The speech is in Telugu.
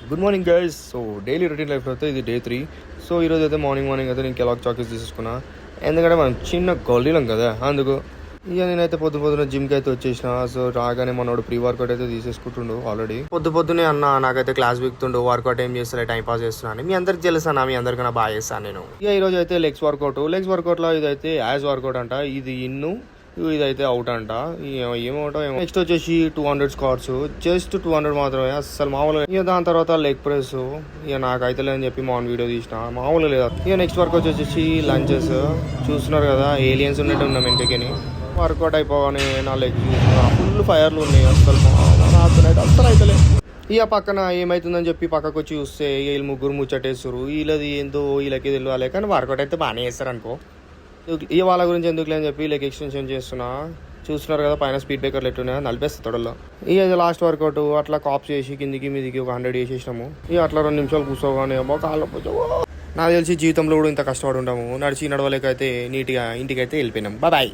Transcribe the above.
Good morning guys. So daily routine లైఫ్లో అయితే ఇది డే 3. సో ఈరోజు అయితే మార్నింగ్ అయితే నేను కెలాగ్ చాకీస్ తీసుకున్నా. ఎందుకంటే మనం చిన్న గొల్లీలం కదా, అందుకు ఇక నేనైతే పొద్దున జిమ్కి అయితే వచ్చేసిన. సో రాగానే మనోడు ప్రీ వర్కౌట్ అయితే తీసేసుకుంటుండు ఆల్రెడీ. పొద్దునే అన్న నాకైతే క్లాస్ వీక్తుండు, వర్కౌట్ ఏం చేస్తలే, టైం పాస్ చేస్తున్నాను. మీ అందరికి తెలుసా, మీ అందరికన్నా బాగా చేస్తాను నేను. ఇక ఈరోజు అయితే లెగ్స్ వర్కౌట్లో ఇదైతే యాజ్ వర్కౌట్ అంట. ఇది ఇదైతే అవుట్ అంట. ఏమవుటో ఏమో. నెక్స్ట్ వచ్చేసి 200 స్క్వాట్స్, జస్ట్ 200 మాత్రమే, అసలు మామూలుగా. ఇక దాని తర్వాత లెగ్ ప్రెస్. ఇక నాకైతే లేదని చెప్పి మామూలు వీడియో తీసిన, మామూలుగా లేదా. ఇక నెక్స్ట్ వర్క్ వచ్చేసి లంచెస్. చూస్తున్నారు కదా, ఏలియన్స్ ఉన్నట్టు ఉన్నాం ఇంటికి. వర్కౌట్ అయిపోగానే నా లెగ్ ఫుల్ ఫైర్లు ఉన్నాయి. అసలు అసలు అయితే ఇక పక్కన ఏమైతుందని చెప్పి పక్కకు వచ్చి చూస్తే వీళ్ళు ముగ్గురు ముచ్చటేస్తారు. వీళ్ళది ఏందో వీళ్ళకి తెలియాలి, కానీ వర్కౌట్ అయితే బాగానే చేస్తారు అనుకో. ఇక వాళ్ళ గురించి ఎందుకులే అని చెప్పి లైక్ ఎక్స్టెన్షన్ చేస్తున్నా. చూస్తున్నారు కదా పైన స్పీడ్ బ్రేకర్లు ఎట్టున్నాయి, నలిపేస్తా తొడల్లో. ఇక లాస్ట్ వర్కౌట్ అట్లా కాప్స్ చేసి కిందికి మీదికి ఒక 100 చేసేసినాము. ఇక అట్లా 2 నిమిషాలు కూర్చోగానే కాళ్ళ నాకు తెలిసి జీవితంలో కూడా ఇంత కష్టపడి ఉంటాము. నడవలేకైతే నీట్గా ఇంటికి అయితే వెళ్ళిపోయినాం. బాయ్.